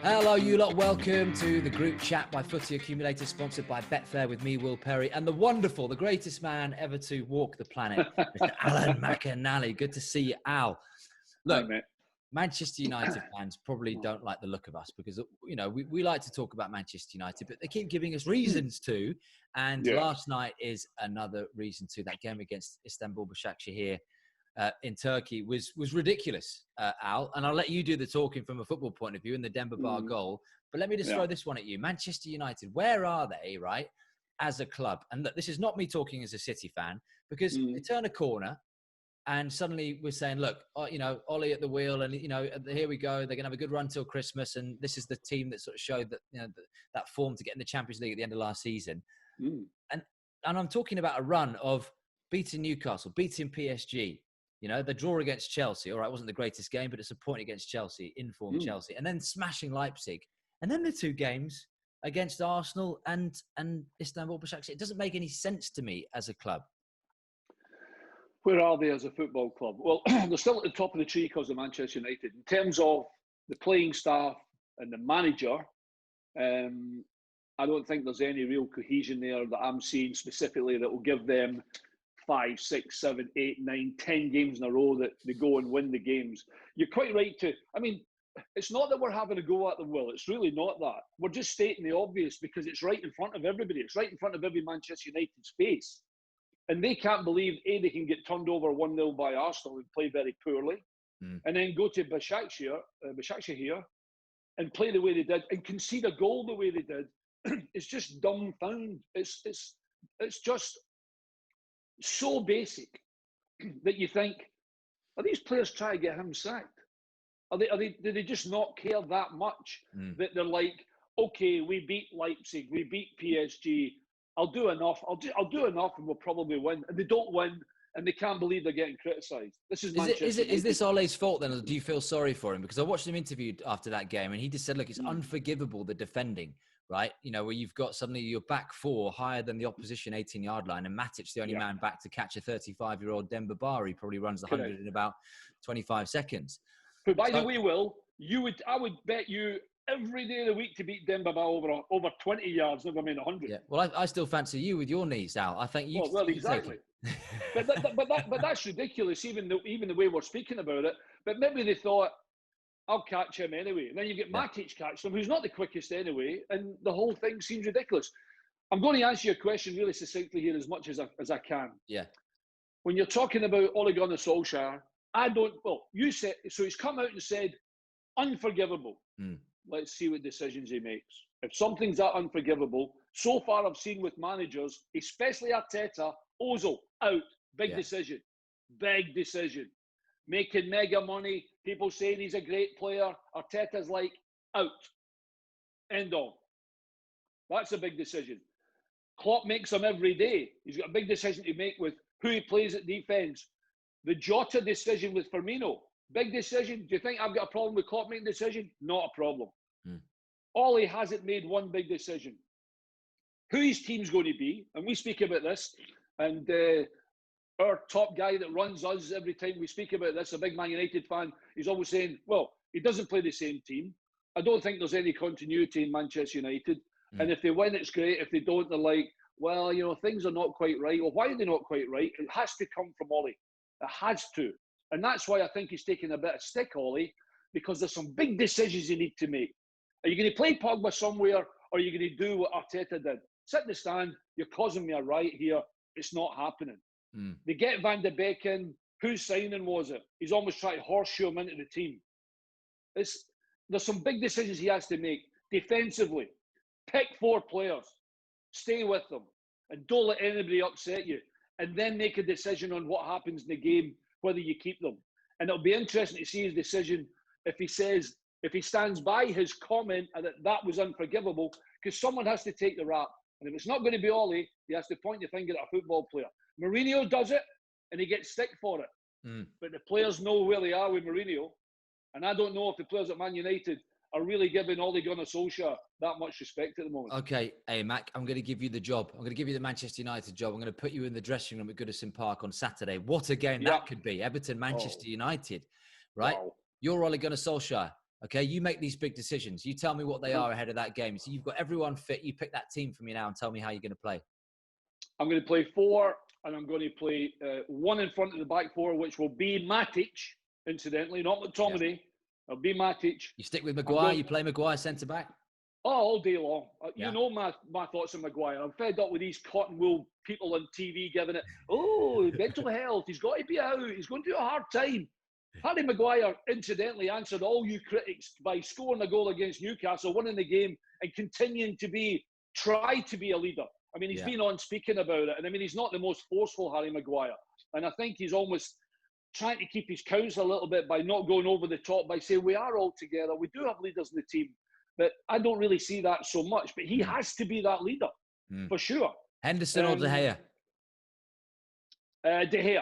Hello, you lot. Welcome to the group chat by Footy Accumulators, sponsored by Betfair with me, Will Perry, and the wonderful, the greatest man ever to walk the planet, Mr. Alan McInally. Good to see you, Al. Look, Hi, mate. Manchester United fans probably don't like the look of us because, you know, we like to talk about Manchester United, but they keep giving us reasons to. And last night is another reason to. That game against Istanbul Başakşehir in Turkey was ridiculous, Al. And I'll let you do the talking from a football point of view in the Demba Ba goal. But let me just throw this one at you. Manchester United, where are they, right, as a club? And look, this is not me talking as a City fan, because they turn a corner and suddenly we're saying, look, you know, Ollie at the wheel, and, you know, here we go. They're going to have a good run till Christmas. And this is the team that sort of showed that, you know, that form to get in the Champions League at the end of last season. And I'm talking about a run of beating Newcastle, beating PSG. You know, the draw against Chelsea. All right, it wasn't the greatest game, but it's a point against Chelsea, informed Chelsea. And then smashing Leipzig. And then the two games against Arsenal and Istanbul Başakşehir. It doesn't make any sense to me as a club. Where are they as a football club? Well, they're still at the top of the tree because of Manchester United. In terms of the playing staff and the manager, I don't think there's any real cohesion there that I'm seeing specifically that will give them 5, 6, 7, 8, 9, 10 games in a row that they go and win the games. You're quite right to, I mean, it's not that we're having a go at them, Will. It's really not that. We're just stating the obvious because it's right in front of everybody. It's right in front of every Manchester United's face. And they can't believe, A, they can get turned over 1-0 by Arsenal and play very poorly, and then go to Başakşehir and play the way they did and concede a goal the way they did. It's just dumbfound. It's just so basic that you think, are these players trying to get him sacked? Do they just not care that much that they're like, okay, we beat Leipzig, we beat PSG, I'll do enough, I'll do enough and we'll probably win. And they don't win and they can't believe they're getting criticised. This is Manchester United. Is this Ole's fault then, or do you feel sorry for him? Because I watched him interviewed after that game and he just said, look, it's unforgivable, the defending. Right, you know, where you've got suddenly your back four higher than the opposition 18-yard line, and Matic's the only man back to catch a 35-year-old Demba Ba. He probably runs the 100 in about 25 seconds. But by the way, Will, I would bet you every day of the week to beat Demba Ba over 20 yards, never mind 100. Yeah, well, I still fancy you with your knees, Al. I think you. Well, exactly. but that's ridiculous. Even the way we're speaking about it. But maybe they thought, I'll catch him anyway. And then you get Matic catch him, who's not the quickest anyway, and the whole thing seems ridiculous. I'm going to answer your question really succinctly here as much as I can. Yeah. When you're talking about Ole Gunnar Solskjaer, you said, so he's come out and said, unforgivable. Let's see what decisions he makes. If something's that unforgivable, so far I've seen with managers, especially Arteta, Ozil, out. Big decision. Big decision. Making mega money, people saying he's a great player. Arteta's like, out. End of. That's a big decision. Klopp makes them every day. He's got a big decision to make with who he plays at defence. The Jota decision with Firmino, big decision. Do you think I've got a problem with Klopp making a decision? Not a problem. Ollie hasn't made one big decision. Who his team's going to be, and we speak about this, and our top guy that runs us every time we speak about this, a big Man United fan, he's always saying, well, he doesn't play the same team. I don't think there's any continuity in Manchester United. And if they win, it's great. If they don't, they're like, well, you know, things are not quite right. Well, why are they not quite right? It has to come from Ollie. It has to. And that's why I think he's taking a bit of stick, Ollie, because there's some big decisions you need to make. Are you going to play Pogba somewhere, or are you going to do what Arteta did? Sit in the stand. You're causing me a riot here. It's not happening. They get Van de Beek in. Whose signing was it? He's almost trying to horseshoe him into the team. There's some big decisions he has to make. Defensively, pick 4 players. Stay with them. And don't let anybody upset you. And then make a decision on what happens in the game, whether you keep them. And it'll be interesting to see his decision if he stands by his comment that was unforgivable, because someone has to take the rap. And if it's not going to be Ollie, he has to point the finger at a football player. Mourinho does it, and he gets stick for it. But the players know where they are with Mourinho. And I don't know if the players at Man United are really giving Ole Gunnar Solskjaer that much respect at the moment. Okay, hey, Mac, I'm going to give you the job. I'm going to give you the Manchester United job. I'm going to put you in the dressing room at Goodison Park on Saturday. What a game that could be. Everton, Manchester United, right? Wow. You're Ole Gunnar Solskjaer. Okay, you make these big decisions. You tell me what they are ahead of that game. So you've got everyone fit. You pick that team for me now and tell me how you're going to play. I'm going to play 4, and I'm going to play 1 in front of the back 4, which will be Matic, incidentally, not McTominay. Yeah. It'll be Matic. You stick with Maguire. You play Maguire centre back. Oh, all day long. You know my thoughts on Maguire. I'm fed up with these cotton wool people on TV giving it, mental health. He's got to be out. He's going through a hard time. Harry Maguire, incidentally, answered all you critics by scoring a goal against Newcastle, winning the game, and continuing to try to be a leader. I mean, he's been on speaking about it. And I mean, he's not the most forceful Harry Maguire. And I think he's almost trying to keep his counsel a little bit by not going over the top, by saying we are all together. We do have leaders in the team. But I don't really see that so much. But he has to be that leader, for sure. Henderson or De Gea? De Gea.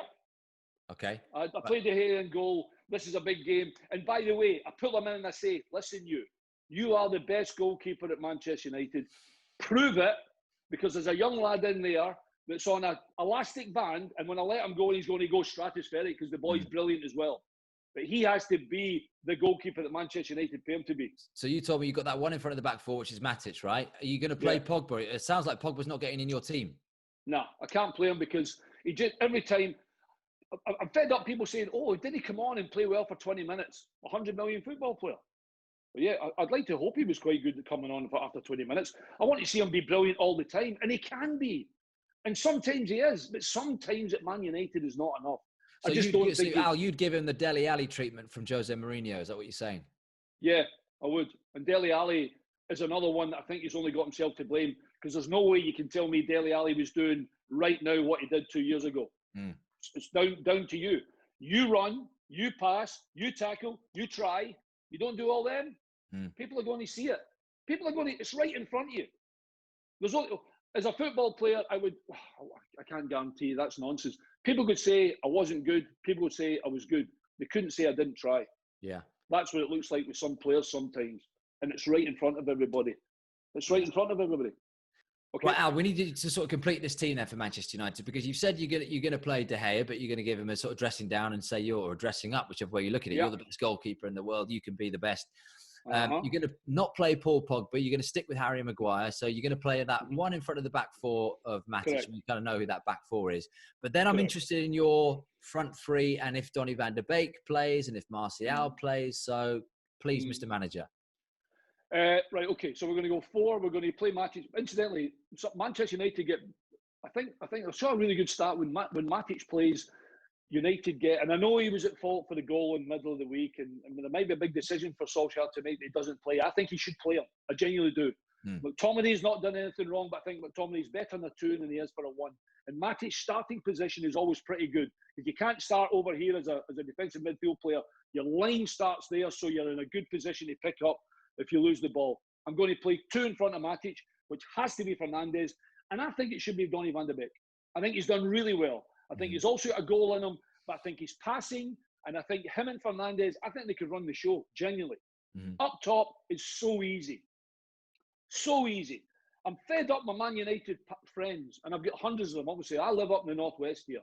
Okay. I play De Gea in goal. This is a big game. And by the way, I pull him in and I say, listen, you are the best goalkeeper at Manchester United. Prove it, because there's a young lad in there that's on an elastic band. And when I let him go, he's going to go stratospheric because the boy's brilliant as well. But he has to be the goalkeeper that Manchester United pay him to be. So you told me you got that one in front of the back 4, which is Matic, right? Are you going to play Pogba? It sounds like Pogba's not getting in your team. No, I can't play him because he just, every time, I'm fed up people saying, did he come on and play well for 20 minutes? 100 million football player. But yeah, I'd like to hope he was quite good at coming on after 20 minutes. I want to see him be brilliant all the time, and he can be. And sometimes he is, but sometimes at Man United is not enough. So Al, you'd give him the Dele Alli treatment from Jose Mourinho. Is that what you're saying? Yeah, I would. And Dele Alli is another one that I think he's only got himself to blame, because there's no way you can tell me Dele Alli was doing right now what he did 2 years ago. It's down to you. You run, you pass, you tackle, you try. You don't do all them, people are going to see it. It's right in front of you. As a football player, I can't guarantee that's nonsense. People could say I wasn't good. People would say I was good. They couldn't say I didn't try. Yeah. That's what it looks like with some players sometimes. And it's right in front of everybody. Okay. Well, Al, we need to sort of complete this team then for Manchester United, because you've said you're going to play De Gea, but you're going to give him a sort of dressing down and say or dressing up, whichever way you look at it. You're the best goalkeeper in the world. You can be the best. You're going to not play Paul Pogba. You're going to stick with Harry Maguire. So you're going to play that one in front of the back 4 of Matic. You kind of know who that back 4 is. But then I'm interested in your front 3 and if Donny van der Beek plays and if Martial plays. So please, Mr. Manager. Right, okay. So we're going to go 4. We're going to play Matic. Incidentally, Manchester United I think I saw a really good start when Matic plays. United and I know he was at fault for the goal in the middle of the week, and there might be a big decision for Solskjaer to make that he doesn't play. I think he should play him. I genuinely do. McTominay's not done anything wrong, but I think McTominay's better in a 2 than he is for a 1. And Matic's starting position is always pretty good. If you can't start over here as a defensive midfield player, your line starts there, so you're in a good position to pick up if you lose the ball. I'm going to play 2 in front of Matic, which has to be Fernandes, and I think it should be Donny van der Beek. I think he's done really well. I think he's also got a goal in him, but I think he's passing, and I think him and Fernandes, I think they could run the show, genuinely. Up top is so easy. So easy. I'm fed up with Man United friends, and I've got hundreds of them. Obviously, I live up in the northwest here.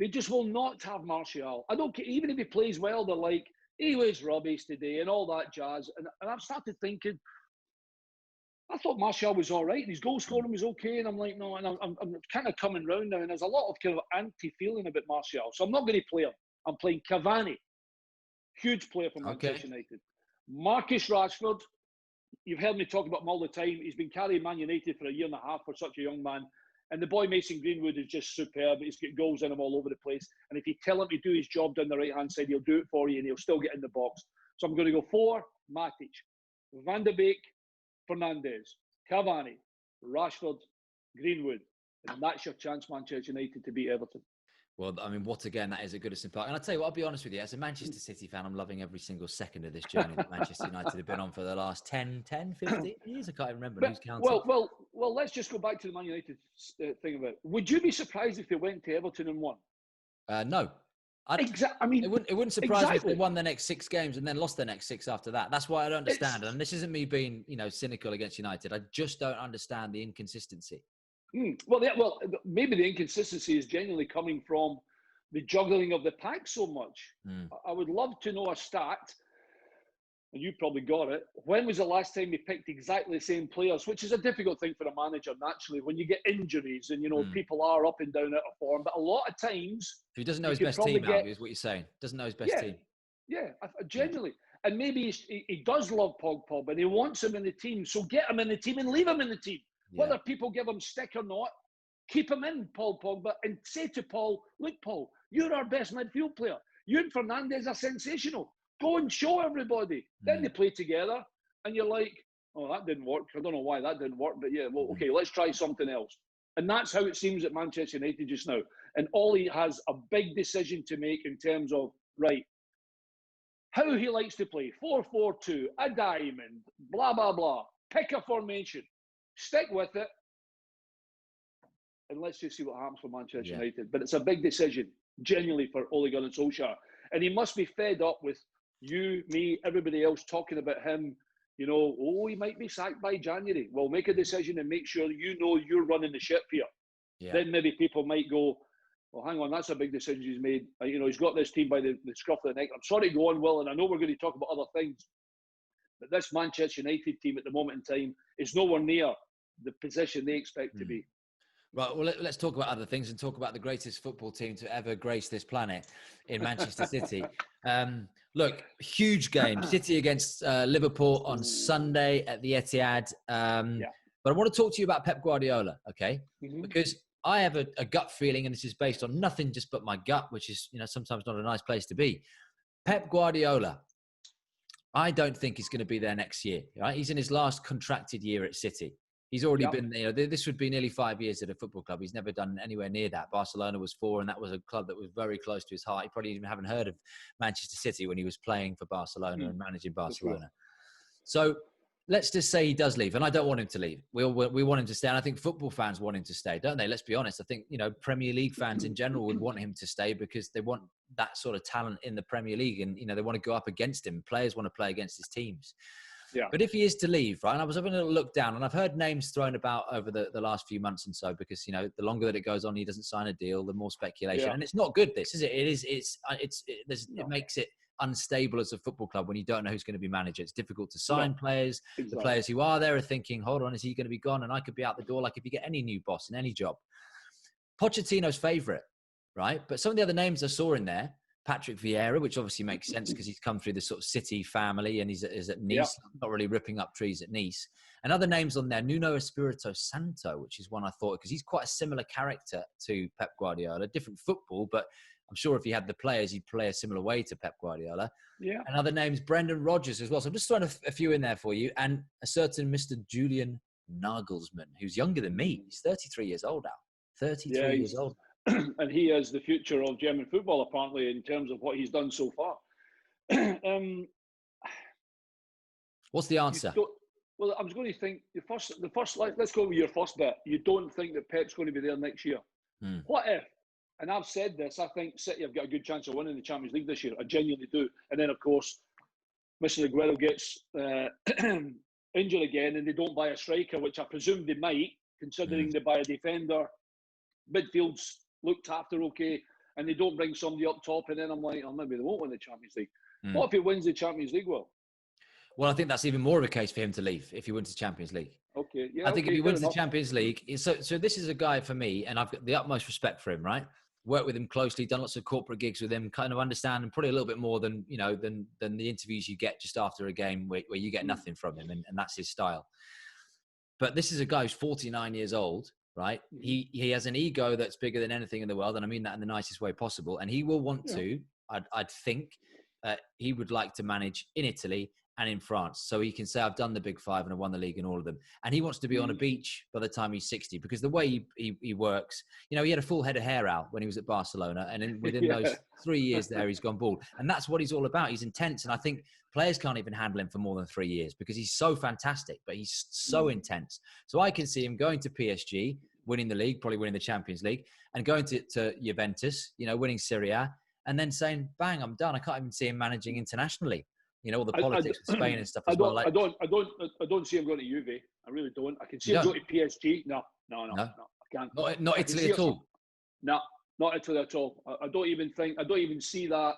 They just will not have Martial. I don't care, even if he plays well, they're like, he was rubbish today and all that jazz. And I've started thinking, I thought Martial was all right, and his goal scoring was okay, and I'm like, no, and I'm kind of coming round now, and there's a lot of kind of anti-feeling about Martial, so I'm not going to play him. I'm playing Cavani, huge player for Manchester United. Marcus Rashford, you've heard me talk about him all the time. He's been carrying Man United for a year and a half for such a young man, and the boy Mason Greenwood is just superb. He's got goals in him all over the place, and if you tell him to do his job down the right-hand side, he'll do it for you, and he'll still get in the box. So I'm going to go 4, Matic, Van der Beek, Fernandes, Cavani, Rashford, Greenwood, and that's your chance, Manchester United, to beat Everton. Well, I mean, that is a Goodison Park. And I'll tell you what, I'll be honest with you, as a Manchester City fan, I'm loving every single second of this journey that Manchester United have been on for the last 10, 15 years. I can't even remember who's counting. Well, let's just go back to the Man United thing about it. Would you be surprised if they went to Everton and won? No. I mean, it wouldn't surprise me if they won the next 6 games and then lost the next 6 after that. That's why I don't understand. And this isn't me being, cynical against United. I just don't understand the inconsistency. Well, maybe the inconsistency is genuinely coming from the juggling of the pack so much. I would love to know a stat. and you probably got it. When was the last time he picked exactly the same players? Which is a difficult thing for a manager, naturally, when you get injuries and, people are up and down out of form. But a lot of times... If he doesn't know his best team, Al, is what you're saying. Doesn't know his best team. Yeah, genuinely. Yeah. And maybe he does love Pogba, and he wants him in the team. So get him in the team and leave him in the team. Yeah. Whether people give him stick or not, keep him in, Paul Pogba, and say to Paul, look, Paul, you're our best midfield player. You and Fernandes are sensational. Go and show everybody. Then they play together, and you're like, oh, that didn't work. I don't know why that didn't work, but yeah, well, okay, let's try something else. And that's how it seems at Manchester United just now. And Ollie has a big decision to make in terms of, right, how he likes to play. 4-4-2, a diamond, blah, blah, blah. Pick a formation. Stick with it. And let's just see what happens for Manchester United. But it's a big decision, genuinely, for Ole Gunnar Solskjaer. And he must be fed up with you, me, everybody else talking about him, he might be sacked by January. Well, make a decision and make sure you're running the ship here. Yeah. Then maybe people might go, well, hang on, that's a big decision he's made. He's got this team by the scruff of the neck. I'm sorry to go on, Will, and I know we're going to talk about other things, but this Manchester United team at the moment in time is nowhere near the position they expect to be. Right, well, let's talk about other things and talk about the greatest football team to ever grace this planet in Manchester City. Look, huge game. City against Liverpool on Sunday at the Etihad. But I want to talk to you about Pep Guardiola, okay? Mm-hmm. Because I have a gut feeling, and this is based on nothing just but my gut, which is, sometimes not a nice place to be. Pep Guardiola, I don't think he's going to be there next year, right? He's in his last contracted year at City. He's already been, this would be nearly 5 years at a football club. He's never done anywhere near that. Barcelona was 4, and that was a club that was very close to his heart. He probably even haven't heard of Manchester City when he was playing for Barcelona and managing Barcelona. So let's just say he does leave, and I don't want him to leave. We want him to stay, and I think football fans want him to stay, don't they? Let's be honest. I think, Premier League fans in general would want him to stay because they want that sort of talent in the Premier League, and, they want to go up against him. Players want to play against his teams. Yeah. But if he is to leave, right, and I was having a little look down, and I've heard names thrown about over the last few months and so, because, the longer that it goes on, he doesn't sign a deal, the more speculation. And it's not good, this, is it? It makes it unstable as a football club when you don't know who's going to be manager. It's difficult to sign players. Exactly. The players who are there are thinking, hold on, is he going to be gone? And I could be out the door, like if you get any new boss in any job. Pochettino's favourite, right? But some of the other names I saw in there, Patrick Vieira, which obviously makes sense because he's come through the sort of City family and he's at Nice, not really ripping up trees at Nice. And other names on there, Nuno Espirito Santo, which is one I thought, because he's quite a similar character to Pep Guardiola, different football, but I'm sure if he had the players, he'd play a similar way to Pep Guardiola. Yeah. And other names, Brendan Rodgers as well. So I'm just throwing a few in there for you. And a certain Mr. Julian Nagelsmann, who's younger than me. He's 33 years old now. 33 years old. And he is the future of German football, apparently, in terms of what he's done so far. What's the answer? Well, I was going to think the first. Let's go with your first bit. You don't think that Pep's going to be there next year? What if? And I've said this. I think City have got a good chance of winning the Champions League this year. I genuinely do. And then, of course, Mr. Aguero gets injured again, and they don't buy a striker, which I presume they might, considering they buy a defender. Midfield's looked after okay, and they don't bring somebody up top, and then I'm like, maybe they won't win the Champions League. What if he wins the Champions League, Will? Well, I think that's even more of a case for him to leave if he wins the Champions League. Okay, yeah. I think if he wins the Champions League, so this is a guy for me, and I've got the utmost respect for him, right? Worked with him closely, done lots of corporate gigs with him, kind of understand him probably a little bit more than than the interviews you get just after a game where you get nothing from him, and that's his style. But this is a guy who's 49 years old. Right, he has an ego that's bigger than anything in the world, and I mean that in the nicest way possible. And he will want to. I'd think he would like to manage in Italy and in France, so he can say, "I've done the Big Five and I've won the league in all of them." And he wants to be on a beach by the time he's 60, because the way he works, he had a full head of hair out when he was at Barcelona, and within those 3 years there, he's gone bald, and that's what he's all about. He's intense, and I think players can't even handle him for more than 3 years because he's so fantastic, but he's so intense. So I can see him going to PSG, winning the league, probably winning the Champions League, and going to Juventus, winning Serie A, and then saying, bang, I'm done. I can't even see him managing internationally. All the politics with Spain and stuff as well. I don't see him going to Juve. I really don't. I can see him going to PSG. No. I can't. Not Italy at all. No, not Italy at all. I don't even see that.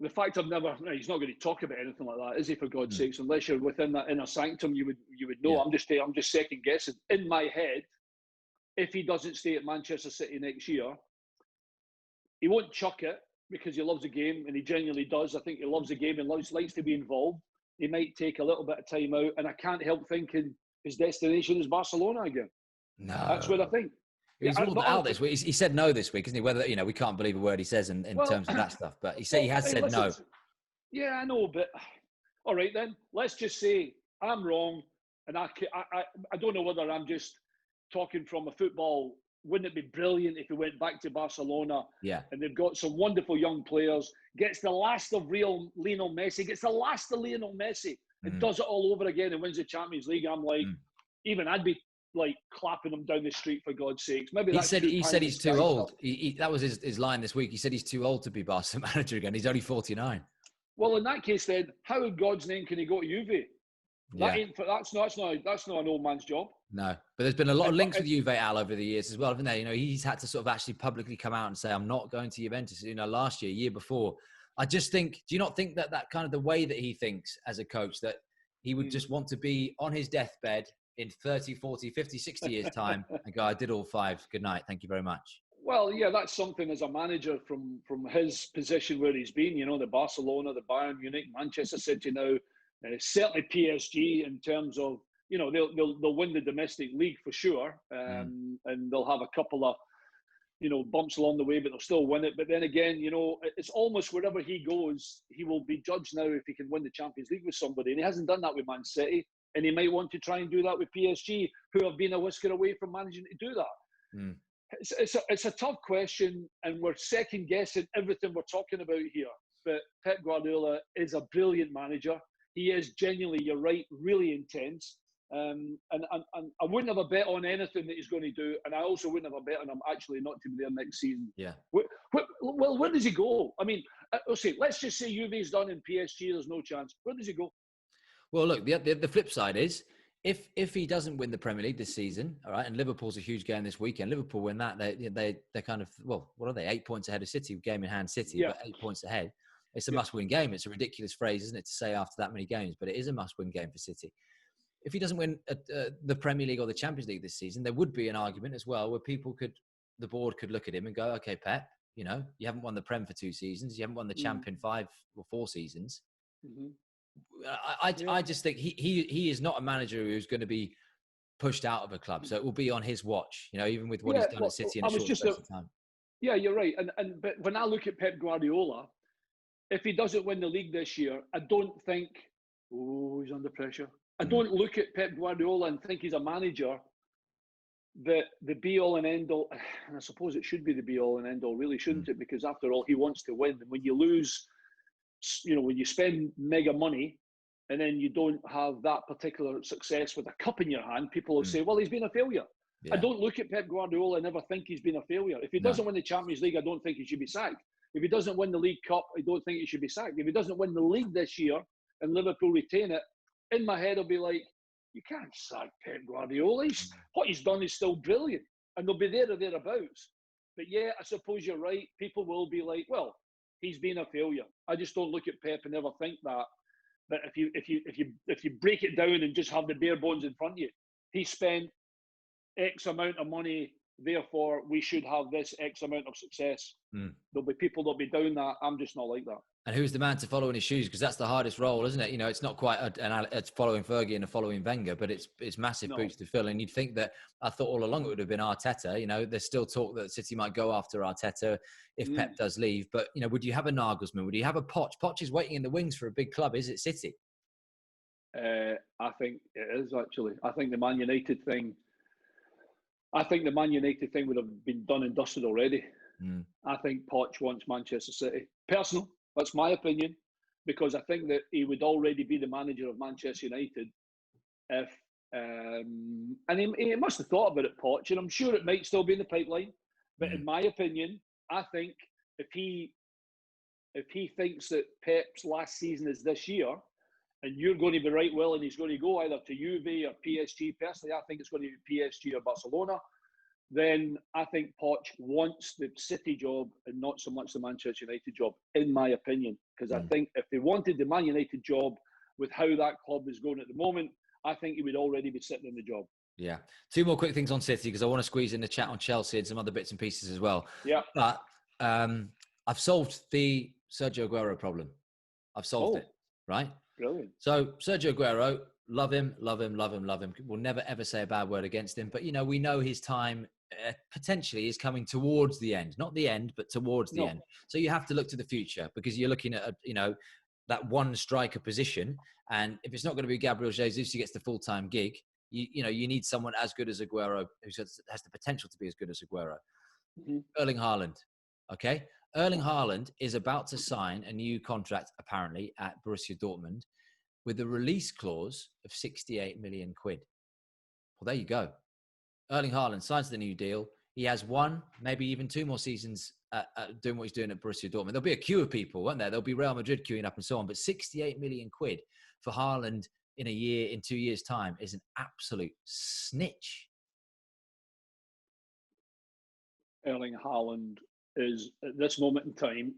the fact he's not going to talk about anything like that, is he? For God's sakes, unless you're within that inner sanctum, you would know. Yeah. I'm just second guessing in my head. If he doesn't stay at Manchester City next year, he won't chuck it because he loves the game, and he genuinely does. I think he loves the game and likes to be involved. He might take a little bit of time out, and I can't help thinking his destination is Barcelona again. No, that's what I think. He's ruled out this week. He said no this week, isn't he? Whether we can't believe a word he says in terms of that stuff. But he has said no. Yeah, I know, but all right then. Let's just say I'm wrong, and I don't know whether I'm just talking from a football. Wouldn't it be brilliant if he went back to Barcelona? Yeah. And they've got some wonderful young players. Gets the last of real Lionel Messi. Gets the last of Lionel Messi. And does it all over again and wins the Champions League. I'm like, even I'd be like clapping him down the street for God's sakes. Maybe he said he's too old. That was his line this week. He said he's too old to be Barca manager again. He's only 49. Well, in that case, then how in God's name can he go to Juve? That's not an old man's job. No, but there's been a lot of links with Juve, Al, over the years as well, haven't there? He's had to sort of actually publicly come out and say, I'm not going to Juventus. Last year before. I just think, do you not think that kind of the way that he thinks as a coach, that he would just want to be on his deathbed in 30, 40, 50, 60 years' time and go, I did all 5. Good night. Thank you very much. Well, yeah, that's something as a manager from his position where he's been, the Barcelona, the Bayern Munich, Manchester City now, certainly PSG in terms of, they'll win the domestic league for sure, and they'll have a couple of, bumps along the way, but they'll still win it. But then again, it's almost wherever he goes, he will be judged now if he can win the Champions League with somebody. And he hasn't done that with Man City, and he might want to try and do that with PSG, who have been a whisker away from managing to do that. It's a tough question, and we're second guessing everything we're talking about here. But Pep Guardiola is a brilliant manager. He is genuinely, you're right, really intense. And I wouldn't have a bet on anything that he's going to do, and I also wouldn't have a bet on him actually not to be there next season. Yeah. Well, where does he go? I mean, let's just say Juve's done in PSG. There's no chance. Where does he go? Well, look, the flip side is if he doesn't win the Premier League this season, all right, and Liverpool's a huge game this weekend. Liverpool win that, they're kind of, well, what are they? 8 points ahead of City, game in hand City, but 8 points ahead. It's a must-win game. It's a ridiculous phrase, isn't it, to say after that many games, but it is a must-win game for City. If he doesn't win the Premier League or the Champions League this season, there would be an argument as well where the board could look at him and go, okay, Pep, you haven't won the Prem for 2 seasons. You haven't won the Champ in 5 or 4 seasons. I just think he is not a manager who's going to be pushed out of a club. So it will be on his watch, even with what he's done at City in a short space of time. Yeah, you're right. But when I look at Pep Guardiola, if he doesn't win the league this year, I don't think, he's under pressure. I don't look at Pep Guardiola and think he's a manager that the be-all and end-all, and I suppose it should be the be-all and end-all, really, shouldn't it? Because after all, he wants to win. And when you lose, when you spend mega money and then you don't have that particular success with a cup in your hand, people will say, well, he's been a failure. Yeah. I don't look at Pep Guardiola and never think he's been a failure. If he doesn't win the Champions League, I don't think he should be sacked. If he doesn't win the League Cup, I don't think he should be sacked. If he doesn't win the league this year and Liverpool retain it, in my head, I'll be like, you can't sack Pep Guardiola. What he's done is still brilliant. And they'll be there or thereabouts. But yeah, I suppose you're right. People will be like, well, he's been a failure. I just don't look at Pep and never think that. But if you break it down and just have the bare bones in front of you, he spent X amount of money, therefore we should have this X amount of success. There'll be people that'll be down that. I'm just not like that. And who's the man to follow in his shoes? Because that's the hardest role, isn't it? It's not quite it's following Fergie and following Wenger, but it's massive boots to fill. And you'd think that, I thought all along it would have been Arteta. There's still talk that City might go after Arteta if Pep does leave. But, would you have a Nagelsmann? Would you have a Poch? Poch is waiting in the wings for a big club. Is it City? I think it is, actually. I think the Man United thing would have been done and dusted already. I think Poch wants Manchester City. Personal. That's my opinion, because I think that he would already be the manager of Manchester United if, and he must have thought about it, Poch, and I'm sure it might still be in the pipeline. But in my opinion, I think if he thinks that Pep's last season is this year, and you're going to be right, Will, and he's going to go either to Juve or PSG. Personally, I think it's going to be PSG or Barcelona. then I think Poch wants the City job and not so much the Manchester United job, in my opinion. Because I think if they wanted the Man United job with how that club is going at the moment, I think he would already be sitting in the job. Yeah. Two more quick things on City, because I want to squeeze in the chat on Chelsea and some other bits and pieces as well. Yeah. But I've solved the Sergio Aguero problem. I've solved it, right? Brilliant. So Sergio Aguero, love him. We'll never, ever say a bad word against him. But, we know his time potentially is coming towards the end. Not the end, but towards the end. So you have to look to the future, because you're looking at, that one striker position. And if it's not going to be Gabriel Jesus who gets the full-time gig, you need someone as good as Aguero, who has the potential to be as good as Aguero. Mm-hmm. Erling Haaland, okay? Erling Haaland is about to sign a new contract, apparently, at Borussia Dortmund with a release clause of 68 million quid. Well, there you go. Erling Haaland signs the new deal. He has one, maybe even two more seasons doing what he's doing at Borussia Dortmund. There'll be a queue of people, won't there? There'll be Real Madrid queuing up and so on. But 68 million quid for Haaland in 2 years' time is an absolute snitch. Erling Haaland is, at this moment in time,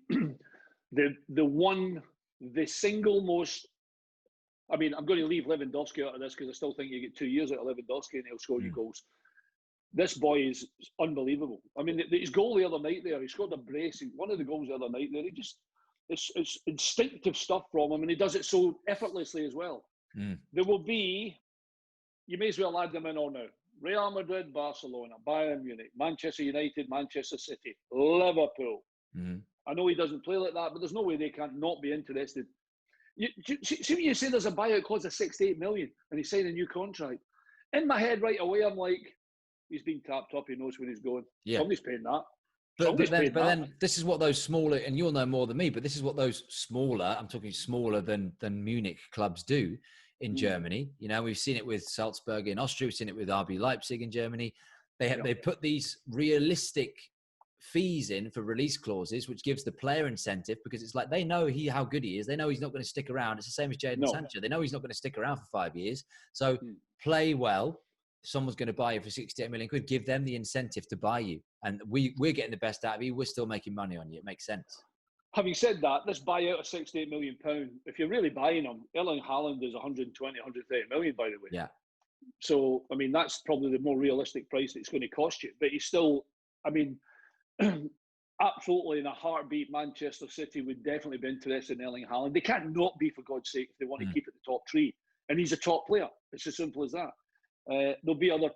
the single most. I mean, I'm going to leave Lewandowski out of this because I still think you get 2 years out of Lewandowski and he'll score you goals. This boy is unbelievable. I mean, his goal the other night there, he scored a brace. One of the goals the other night there, it's instinctive stuff from him, and he does it so effortlessly as well. There will be, you may as well add them in all now, Real Madrid, Barcelona, Bayern Munich, Manchester United, Manchester City, Liverpool. I know he doesn't play like that, but there's no way they can't not be interested. See when you say there's a buyout clause of 68 million and he's signing a new contract, in my head right away I'm like, he's being tapped up, he knows where he's going. Yeah. Somebody's paying that. But then this is what those smaller, and you'll know more than me, but this is what those smaller, I'm talking smaller than Munich clubs do in Germany. We've seen it with Salzburg in Austria, we've seen it with RB Leipzig in Germany. They put these realistic fees in for release clauses, which gives the player incentive, because it's like they know how good he is. They know he's not going to stick around. It's the same as Jadon Sancho. They know he's not going to stick around for 5 years. So play well. If someone's going to buy you for 68 million quid, give them the incentive to buy you. And we're getting the best out of you. We're still making money on you. It makes sense. Having said that, this buyout of 68 million pound, if you're really buying him, Erling Haaland is 120, 130 million, by the way. Yeah. So, I mean, that's probably the more realistic price that it's going to cost you. But he's still, I mean, absolutely in a heartbeat, Manchester City would definitely be interested in Erling Haaland. They can't not be, for God's sake, if they want to keep it the top three. And he's a top player. It's as simple as that. There'll be other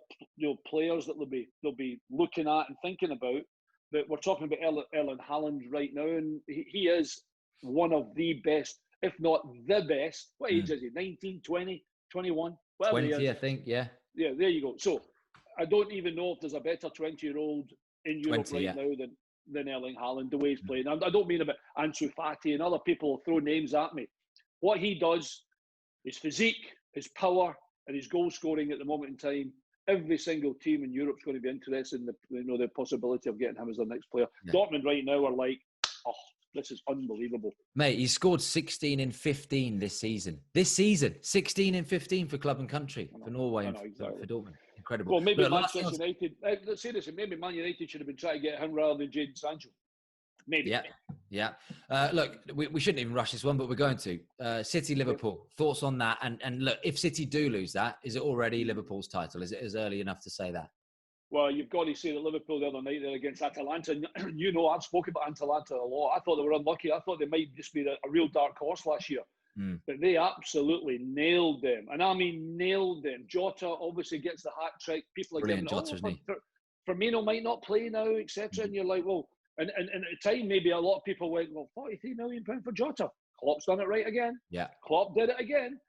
players that they'll be looking at and thinking about. But we're talking about Erling Haaland right now, and he is one of the best, if not the best. What age is he? 19, 20, 21? 20, I think, yeah. Yeah, there you go. So I don't even know if there's a better 20-year-old in Europe now than Erling Haaland, the way he's playing. I don't mean about Ansu Fati and other people throw names at me. What he does, his physique, his power, and his goal scoring at the moment in time, every single team in Europe's going to be interested in the possibility of getting him as their next player. Yeah. Dortmund right now are like, this is unbelievable. Mate, he scored 16 in 15 this season. 16 in 15 for club and country, for Norway and for Dortmund. Incredible. Well, maybe Manchester United, let's say this, maybe Man United should have been trying to get him rather than Jadon Sancho. Maybe. Yeah. Look, we shouldn't even rush this one, but we're going to. City, Liverpool. Thoughts on that? And look, if City do lose that, is it already Liverpool's title? Is it as early enough to say that? Well, you've got to say that Liverpool the other night there against Atalanta. I've spoken about Atalanta a lot. I thought they were unlucky. I thought they might just be a real dark horse last year. But they absolutely nailed them. And I mean nailed them. Jota obviously gets the hat-trick. People are brilliant Jota, isn't he? Firmino might not play now, etc. And you're like, well... And at the time, maybe a lot of people went, well, £43 million for Jota. Klopp's done it right again. Yeah. Klopp did it again.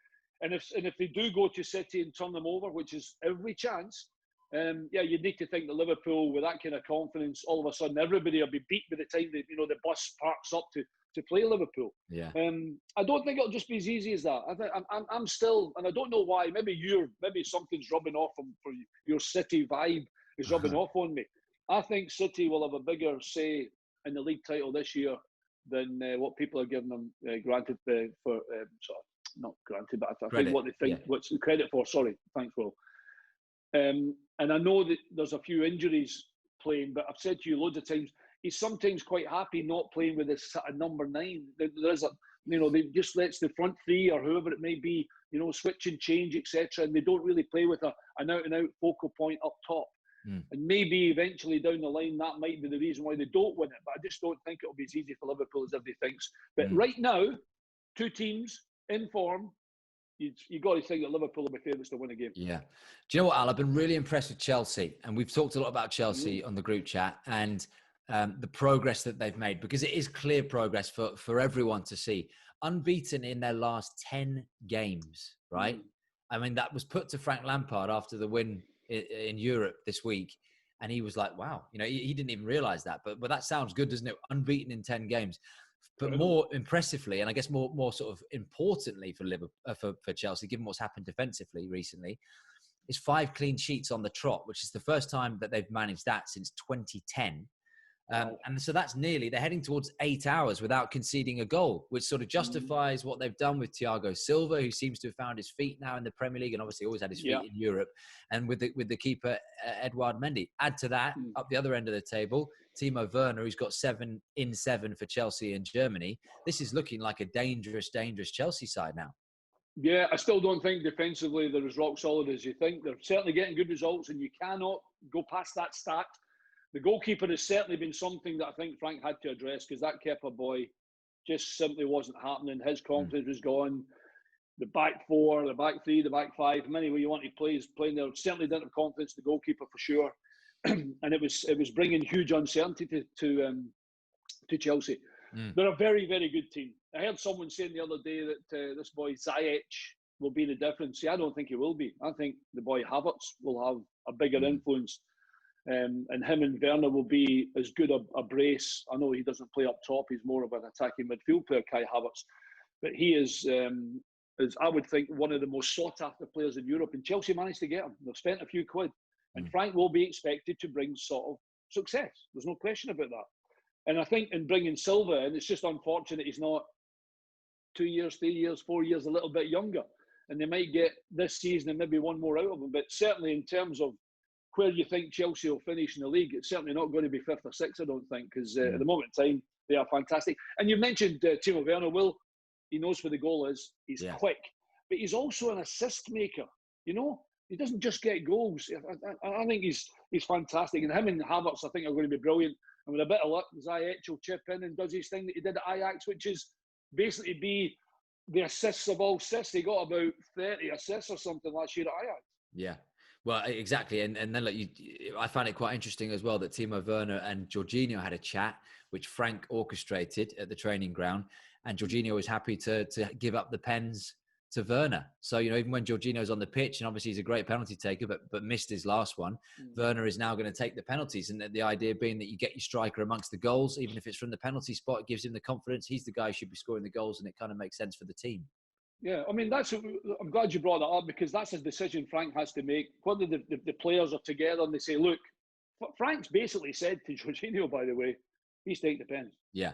And if they do go to City and turn them over, which is every chance, you need to think that Liverpool, with that kind of confidence, all of a sudden everybody will be beat by the time that the bus parks up to play Liverpool. Yeah. I don't think it'll just be as easy as that. I think I'm still, and I don't know why. Maybe something's rubbing off for your City vibe is rubbing off on me. I think City will have a bigger say in the league title this year than what people are giving them granted for. Not granted, but I think what they think, what's the credit for. Sorry, thanks, Will. And I know that there's a few injuries playing, but I've said to you loads of times, he's sometimes quite happy not playing with this sort of number 9. There's a, they just lets the front three or whoever it may be, switch and change, etc. And they don't really play with an out-and-out focal point up top. And maybe eventually down the line, that might be the reason why they don't win it. But I just don't think it'll be as easy for Liverpool as everybody thinks. But right now, 2 teams in form, you got to think that Liverpool will be favourites to win a game. Yeah. Do you know what, Al? I've been really impressed with Chelsea. And we've talked a lot about Chelsea on the group chat and the progress that they've made, because it is clear progress for everyone to see. Unbeaten in their last 10 games, right? I mean, that was put to Frank Lampard after the win in Europe this week. And he was like, wow, he didn't even realise that. But that sounds good, doesn't it? Unbeaten in 10 games. But more impressively, and I guess more sort of importantly for Liverpool, for Chelsea, given what's happened defensively recently, is 5 clean sheets on the trot, which is the first time that they've managed that since 2010. And so that's they're heading towards 8 hours without conceding a goal, which sort of justifies what they've done with Thiago Silva, who seems to have found his feet now in the Premier League and obviously always had his feet in Europe, and with the keeper, Edouard Mendy. Add to that, up the other end of the table, Timo Werner, who's got 7 in 7 for Chelsea in Germany. This is looking like a dangerous Chelsea side now. Yeah, I still don't think defensively they're as rock solid as you think. They're certainly getting good results, and you cannot go past that stat. The goalkeeper has certainly been something that I think Frank had to address, because that Kepa boy just simply wasn't happening. His confidence was gone. The back 4, the back 3, the back 5, any way you want to play is playing there. Certainly didn't have confidence, the goalkeeper for sure. And it was bringing huge uncertainty to Chelsea. They're a very, very good team. I heard someone saying the other day that this boy Ziyech will be the difference. See, I don't think he will be. I think the boy Havertz will have a bigger influence. And him and Werner will be as good a brace. I know he doesn't play up top. He's more of an attacking midfield player, Kai Havertz. But he is I would think, one of the most sought-after players in Europe. And Chelsea managed to get him. They've spent a few quid. And Frank will be expected to bring sort of success. There's no question about that. And I think in bringing Silva in, it's just unfortunate he's not 2 years, 3 years, 4 years, a little bit younger. And they might get this season and maybe one more out of him. But certainly in terms of where you think Chelsea will finish in the league, it's certainly not going to be 5th or 6th, I don't think, because at the moment in time, they are fantastic. And you mentioned Timo Werner. Will, he knows where the goal is. He's quick. But he's also an assist maker, He doesn't just get goals. I think he's fantastic. And him and Havertz, I think, are going to be brilliant. And with a bit of luck, Ziyech will chip in and does his thing that he did at Ajax, which is basically be the assists of all assists. He got about 30 assists or something last year at Ajax. Yeah. Well, exactly. And then I found it quite interesting as well that Timo Werner and Jorginho had a chat, which Frank orchestrated at the training ground. And Jorginho was happy to give up the pens to Werner. So, even when Jorginho's on the pitch, and obviously he's a great penalty taker, but missed his last one, Werner is now going to take the penalties. And the idea being that you get your striker amongst the goals, even if it's from the penalty spot, it gives him the confidence. He's the guy who should be scoring the goals, and it kind of makes sense for the team. Yeah, I mean, I'm glad you brought that up, because that's a decision Frank has to make. Whether the players are together and they say, look, Frank's basically said to Jorginho, by the way, he's taking the pens. Yeah.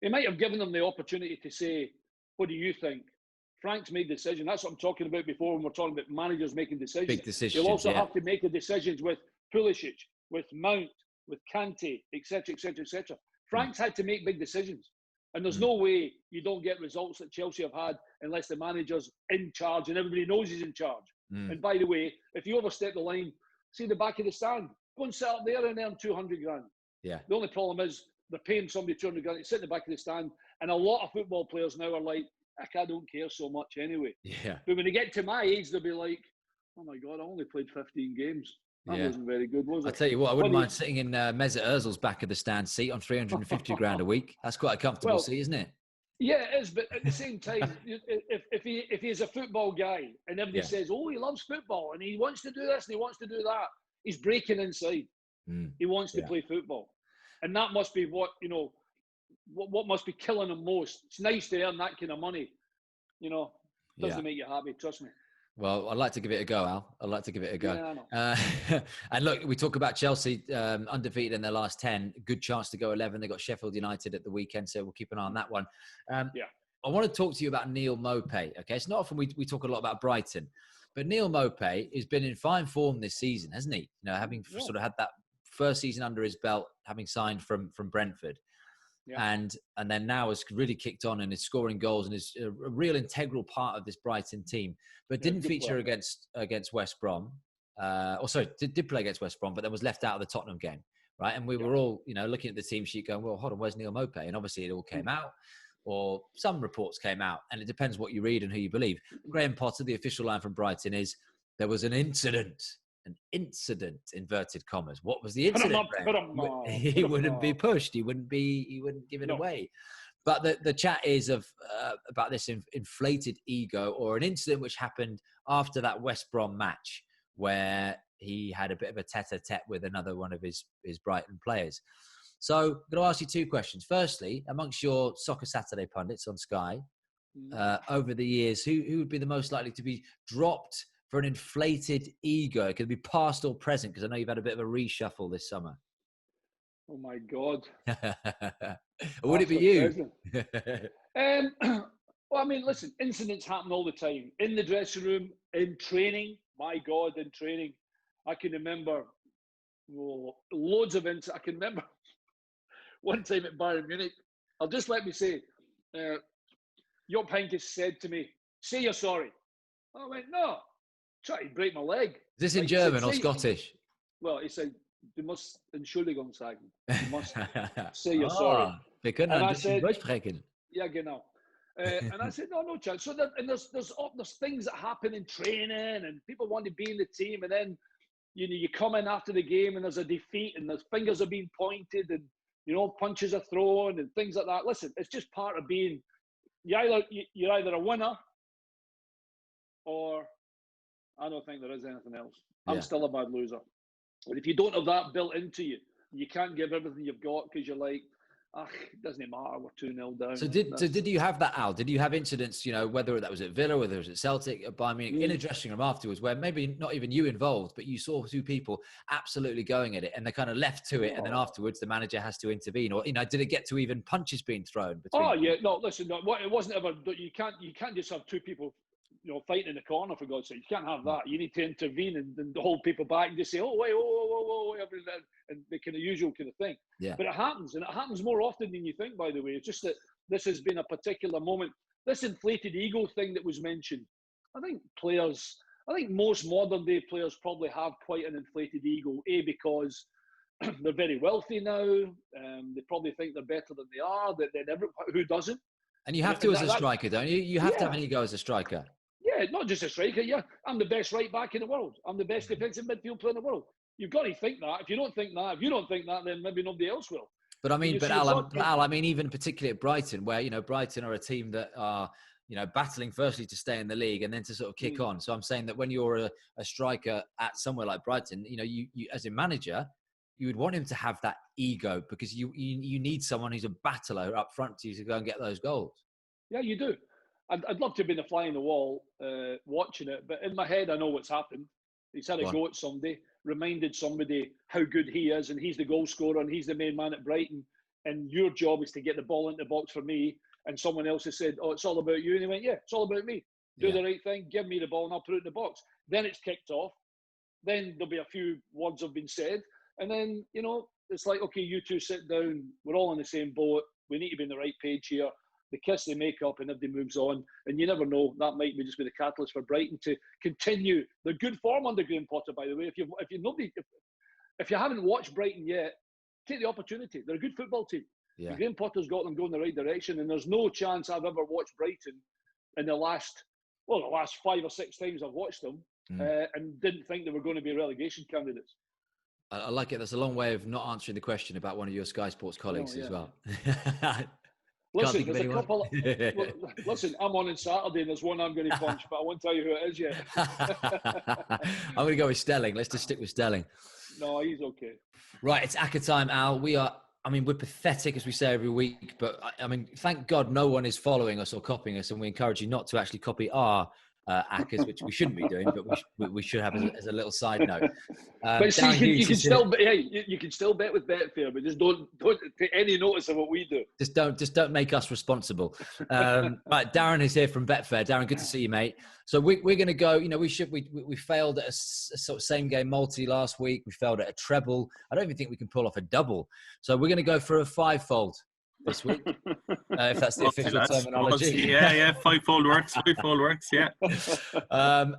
He might have given them the opportunity to say, what do you think? Frank's made the decision. That's what I'm talking about before when we're talking about managers making decisions. Big decisions. He'll also have to make the decisions with Pulisic, with Mount, with Kante, etc., etc., etc. Frank's had to make big decisions. And there's no way you don't get results that Chelsea have had unless the manager's in charge and everybody knows he's in charge. And by the way, if you overstep the line, see the back of the stand, go and sit up there and earn 200 grand. Yeah. The only problem is they're paying somebody 200 grand to sit in the back of the stand. And a lot of football players now are like, I don't care so much anyway. Yeah. But when they get to my age, they'll be like, oh my God, I only played 15 games. That wasn't very good, was it? I'll tell you what, I wouldn't mind sitting in Mesut Ozil's back of the stand seat on 350 grand a week. That's quite a comfortable seat, isn't it? Yeah, it is. But at the same time, if he's a football guy and everybody says, oh, he loves football and he wants to do this and he wants to do that, he's breaking inside. He wants to play football. And that must be what must be killing him most. It's nice to earn that kind of money. Doesn't make you happy, trust me. Well, I'd like to give it a go, Al. I'd like to give it a go. Yeah, I know. And look, we talk about Chelsea undefeated in their last 10. Good chance to go 11. They got Sheffield United at the weekend, so we'll keep an eye on that one. I want to talk to you about Neil Maupay. Okay, it's not often we talk a lot about Brighton, but Neil Maupay has been in fine form this season, hasn't he? You know, having sort of had that first season under his belt, having signed from Brentford. Yeah. And then now has really kicked on and is scoring goals and is a real integral part of this Brighton team, but didn't feature against West Brom. Did play against West Brom, but then was left out of the Tottenham game, right? And we were all, looking at the team sheet going, well, hold on, where's Neil Maupay? And obviously it all came out, or some reports came out, and it depends what you read and who you believe. Graham Potter, the official line from Brighton is, there was an incident, inverted commas. What was the incident? He wouldn't be pushed. He wouldn't give it away. But the chat is about this inflated ego, or an incident which happened after that West Brom match where he had a bit of a tete-a-tete with another one of his Brighton players. So I'm going to ask you two questions. Firstly, amongst your Soccer Saturday pundits on Sky, over the years, who would be the most likely to be dropped for an inflated ego? It could be past or present, because I know you've had a bit of a reshuffle this summer. Oh my God. Would it be you? Well, I mean, listen, incidents happen all the time. In the dressing room, in training, my God, in training. I can remember loads of incidents. I can remember one time at Bayern Munich. Let me say, Job Heynckes said to me, say you're sorry. I went, no. Try to break my leg. Is this in German or Scottish? Well, he said, "Du musst Entschuldigung sagen. You must say you're sorry." Wir können ein bisschen durchsprechen. Yeah, genau. And I said, no chance. So there's things that happen in training, and people want to be in the team, and then you come in after the game, and there's a defeat, and the fingers are being pointed, and punches are thrown, and things like that. Listen, it's just part of being. You're either a winner, or I don't think there is anything else. I'm still a bad loser. But if you don't have that built into you, you can't give everything you've got because you're like, it doesn't matter, we're 2-0 down. So did you have that, Al? Did you have incidents, whether that was at Villa, whether it was at Celtic, at Bayern Munich, in a dressing room afterwards, where maybe not even you involved, but you saw two people absolutely going at it and they kind of left to it, and then afterwards the manager has to intervene? Or, did it get to even punches being thrown between it wasn't ever, you can't just have two people fighting in the corner, for God's sake. You can't have that. You need to intervene and hold people back and just say, oh, wait, whoa, and the kind of usual kind of thing. Yeah. But it happens, and it happens more often than you think, by the way. It's just that this has been a particular moment. This inflated ego thing that was mentioned, I think most modern day players probably have quite an inflated ego, because they're very wealthy now. They probably think they're better than they are. Who doesn't? And you have to as a striker, don't you? You have to have an ego as a striker. Yeah, not just a striker. Yeah, I'm the best right back in the world. I'm the best defensive midfield player in the world. You've got to think that. If you don't think that, then maybe nobody else will. But I mean, Al, I mean, even particularly at Brighton, where Brighton are a team that are battling firstly to stay in the league and then to sort of kick on. So I'm saying that when you're a striker at somewhere like Brighton, you as a manager, you would want him to have that ego, because you need someone who's a battler up front to go and get those goals. Yeah, you do. I'd love to have been a fly in the wall watching it, but in my head, I know what's happened. He's had a go at somebody, reminded somebody how good he is, and he's the goal scorer, and he's the main man at Brighton, and your job is to get the ball into the box for me, and someone else has said, oh, it's all about you, and he went, yeah, it's all about me. Do the right thing, give me the ball, and I'll put it in the box. Then it's kicked off. Then there'll be a few words have been said, and then, it's like, okay, you two sit down, we're all in the same boat, we need to be on the right page here. They kiss, they make up, and everybody moves on. And you never know, that might be just be the catalyst for Brighton to continue their good form under Graham Potter, by the way. If you haven't watched Brighton yet, take the opportunity. They're a good football team. Yeah. Graham Potter's got them going in the right direction, and there's no chance I've ever watched Brighton in the last 5 or 6 times I've watched them and didn't think they were going to be relegation candidates. I like it. That's a long way of not answering the question about one of your Sky Sports colleagues as well. Listen, there's a couple. Listen, I'm on Saturday, and there's one I'm going to punch, but I won't tell you who it is yet. I'm going to go with Stelling. Let's just stick with Stelling. No, he's okay. Right, it's ACCA time, Al. We're pathetic, as we say every week, but thank God no one is following us or copying us, and we encourage you not to actually copy our Accas, which we shouldn't be doing, but we should have as a little side note. But see, Darren you can still you can still bet with Betfair, but just don't take any notice of what we do. Just don't make us responsible. Right, Darren is here from Betfair. Darren, good to see you, mate. So we're going to go. You know, we failed at a sort of same game multi last week. We failed at a treble. I don't even think we can pull off a double. So we're going to go for a fivefold this week, if that's the official terminology. Yeah, fivefold works. Fivefold works. Yeah.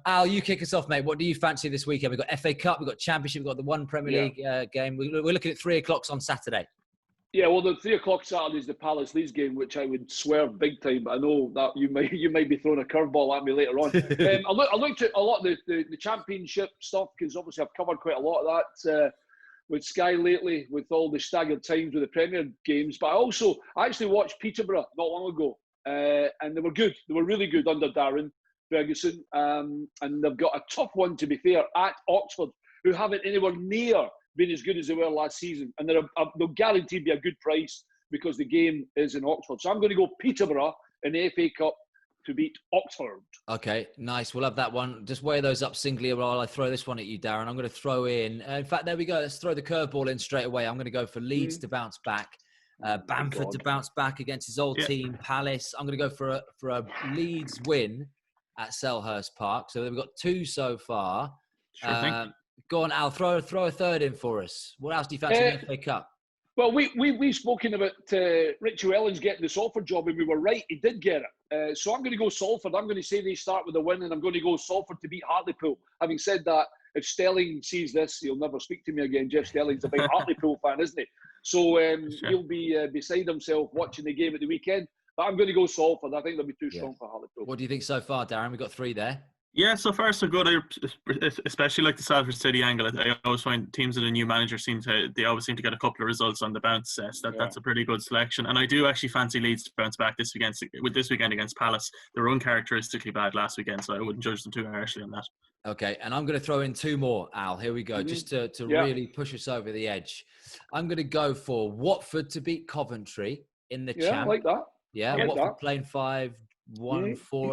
Al, you kick us off, mate. What do you fancy this weekend? We've got FA Cup, we've got Championship, we've got the one Premier League game. We're looking at 3 o'clock on Saturday. Yeah, well, the 3 o'clock Saturday is the Palace Leeds game, which I would swerve big time. But I know that you might be throwing a curveball at me later on. I looked at a lot of the Championship stuff because obviously I've covered quite a lot of that with Sky lately, with all the staggered times with the Premier games. But I actually watched Peterborough not long ago, and they were good. They were really good under Darren Ferguson, and they've got a tough one, to be fair, at Oxford, who haven't anywhere near been as good as they were last season, and they'll guaranteed be a good price because the game is in Oxford. So I'm going to go Peterborough in the FA Cup to beat Oxford. Okay, nice. We'll have that one. Just weigh those up singly while I throw this one at you, Darren. I'm going to throw in fact, there we go. Let's throw the curveball in straight away. I'm going to go for Leeds to bounce back, Bamford to bounce back against his old team, Palace. I'm going to go for a Leeds win at Selhurst Park. So we've got 2 so far. Sure Go on, Al. Throw a third in for us. What else do you fancy in the FA Cup? Well, we've spoken about Richie Wellens getting the Salford job, and we were right. He did get it. So I'm going to go Salford. I'm going to say they start with a win, and I'm going to go Salford to beat Hartlepool. Having said that, if Stelling sees this, he'll never speak to me again. Jeff Stelling's a big Hartlepool fan, isn't he? So he'll be beside himself watching the game at the weekend. But I'm going to go Salford. I think they'll be too strong for Hartlepool. What do you think so far, Darren? We've got 3 there. Yeah, so far so good. I especially like the Salford City angle. I always find teams with a new manager always seem to get a couple of results on the bounce. That's a pretty good selection. And I do actually fancy Leeds to bounce back this weekend against Palace. They were uncharacteristically bad last weekend, so I wouldn't judge them too harshly on that. Okay, and I'm going to throw in 2 more, Al. Here we go, just to really push us over the edge. I'm going to go for Watford to beat Coventry in the Champ. I like that. Yeah, Watford playing 5-1-4,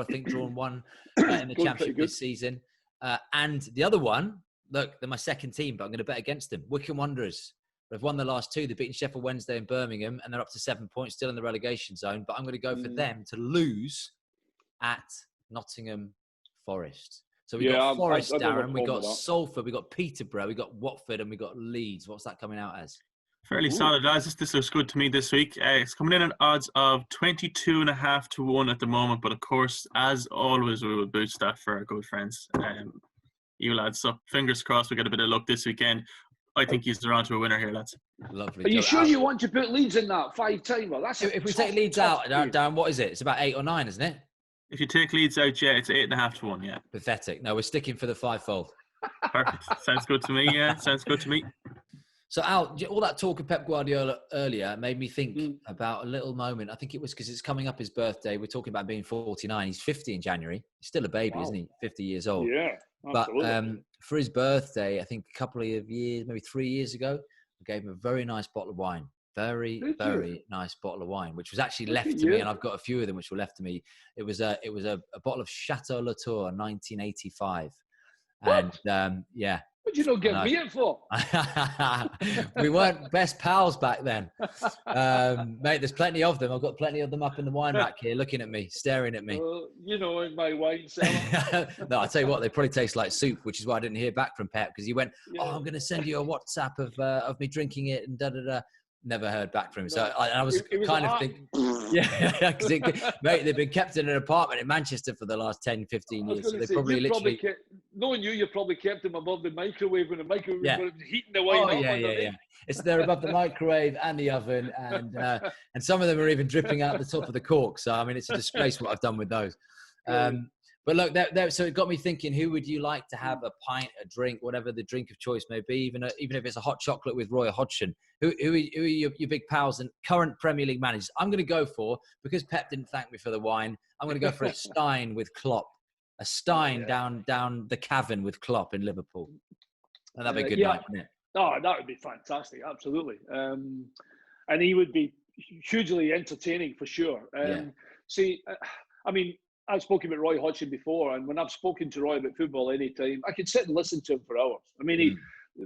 I think, drawn 1 in the Championship this season. And the other one, look, they're my second team, but I'm going to bet against them. Wycombe Wanderers. They've won the last 2. They've beaten Sheffield Wednesday and Birmingham, and they're up to 7 points, still in the relegation zone. But I'm going to go for them to lose at Nottingham Forest. So we got Forest, Darren. We got Salford. We got Peterborough. We got Watford, and we got Leeds. What's that coming out as? Fairly solid, lads. This looks good to me this week. It's coming in at odds of 22.5 to 1 at the moment. But of course, as always, we will boost that for our good friends, you lads. So fingers crossed we get a bit of luck this weekend. I think he's on to a winner here, lads. Lovely. Are you sure you want to put Leeds in that 5-timer? That's if we take Leeds out, Darren, what is it? It's about 8 or 9, isn't it? If you take Leeds out, it's 8.5 to 1. Yeah. Pathetic. No, we're sticking for the 5-fold. Perfect. Sounds good to me. Yeah, sounds good to me. So, Al, all that talk of Pep Guardiola earlier made me think about a little moment. I think it was because it's coming up his birthday. We're talking about being 49. He's 50 in January. He's still a baby, isn't he? 50 years old. Yeah, absolutely. But for his birthday, I think a couple of years, maybe 3 years ago, I gave him a very nice bottle of wine. Very nice bottle of wine, which was actually left to me, and I've got a few of them which were left to me. It was a bottle of Chateau Latour, 1985. What? And What'd you not give me it for? We weren't best pals back then. Mate, there's plenty of them. I've got plenty of them up in the wine rack here looking at me, staring at me. In my wine cellar. No, I'll tell you what, they probably taste like soup, which is why I didn't hear back from Pep, because he went, I'm going to send you a WhatsApp of me drinking it and da-da-da. Never heard back from him. So I was kind of thinking, because mate, they've been kept in an apartment in Manchester for the last 10, 15 years. So they probably knowing you probably kept them above the microwave when the microwave was heating the wine up. They're above the microwave and the oven, and some of them are even dripping out the top of the cork. So I mean, it's a disgrace what I've done with those. But look, so it got me thinking: who would you like to have a pint, a drink, whatever the drink of choice may be, even if it's a hot chocolate with Roy Hodgson? Who are your big pals and current Premier League managers? I'm going to go for, because Pep didn't thank me for the wine, I'm going to go for a Stein with Klopp, a Stein down the cavern with Klopp in Liverpool, and that'd be a good night, wouldn't it? Oh, that would be fantastic, absolutely. And he would be hugely entertaining for sure. See, I mean, I've spoken about Roy Hodgson before, and when I've spoken to Roy about football any time, I could sit and listen to him for hours. I mean,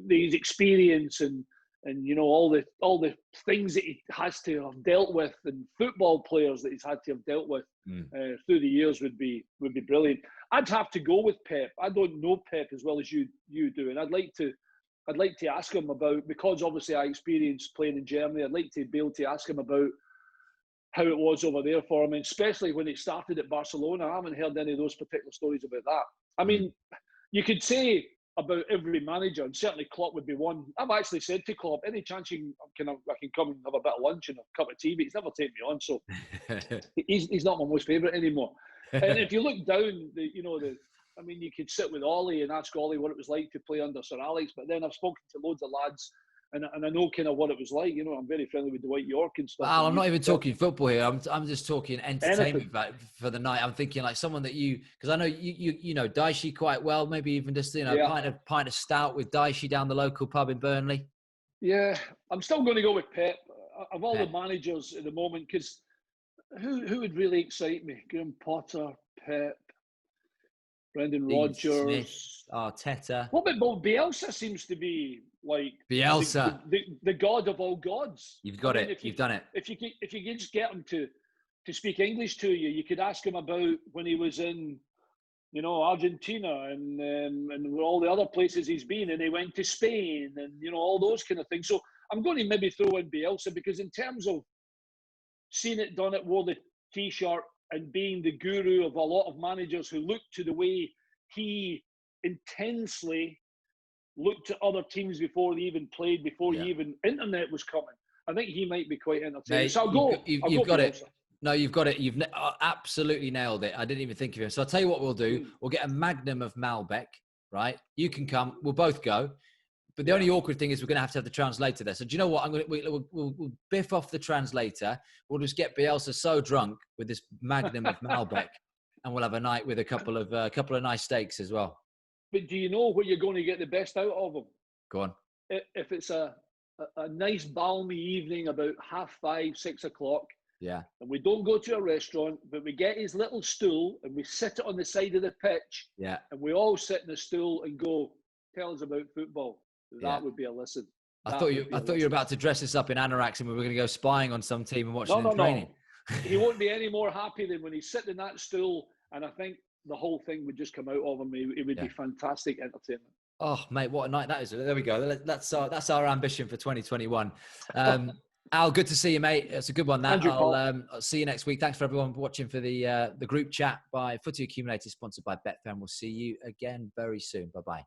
his experience and all the things that he has to have dealt with, and football players that he's had to have dealt with through the years would be brilliant. I'd have to go with Pep. I don't know Pep as well as you do, and I'd like to ask him about, because obviously I experienced playing in Germany. I'd like to be able to ask him about how it was over there for him, and especially when he started at Barcelona. I haven't heard any of those particular stories about that. I mean, you could say about every manager, and certainly Klopp would be one. I've actually said to Klopp, any chance I can come and have a bit of lunch and a cup of tea, but he's never taken me on, so he's not my most favourite anymore. And if you look down, I mean, you could sit with Ollie and ask Ollie what it was like to play under Sir Alex, but then I've spoken to loads of lads, and I know kind of what it was like. I'm very friendly with Dwight York and stuff. Al, I'm not even talking football here. I'm just talking entertainment for the night. I'm thinking like someone that because I know you know Daishi quite well. Maybe even just pint of stout with Daishi down the local pub in Burnley. Yeah, I'm still going to go with Pep. Of all the managers at the moment, because who would really excite me? Graham Potter, Pep, Brendan Rodgers, Smith, Arteta. What about Bielsa? Seems to be like Bielsa, the god of all gods. You've got it. You've done it. If you could just get him to speak English to you, you could ask him about when he was in, Argentina and all the other places he's been, and he went to Spain and all those kind of things. So I'm going to maybe throw in Bielsa, because in terms of seen it, done it, wore the T-shirt, and being the guru of a lot of managers who look to the way he intensely looked at other teams before they even played, before even internet was coming. I think he might be quite entertaining. Mate, so I'll go. You've got it. No, you've got it. You've absolutely nailed it. I didn't even think of him. So I'll tell you what we'll do. We'll get a magnum of Malbec, right? You can come. We'll both go. But the only awkward thing is we're going to have the translator there. So do you know what? We'll biff off the translator. We'll just get Bielsa so drunk with this magnum of Malbec, and we'll have a night with a couple of nice steaks as well. But do you know where you're going to get the best out of him? Go on. If it's a nice balmy evening about 5:30, 6 o'clock, and we don't go to a restaurant, but we get his little stool and we sit it on the side of the pitch, and we all sit in the stool and go, tell us about football. That would be a listen. I thought you were about to dress us up in anoraks and we were going to go spying on some team and watch them training. He won't be any more happy than when he's sitting in that stool, and I think the whole thing would just come out of him. It would be fantastic entertainment. Oh, mate, what a night that is. There we go. That's our ambition for 2021. Al, good to see you, mate. It's a good one, that. Andrew, I'll see you next week. Thanks for everyone watching for the group chat by Footy Accumulators, sponsored by Betfair. We'll see you again very soon. Bye-bye.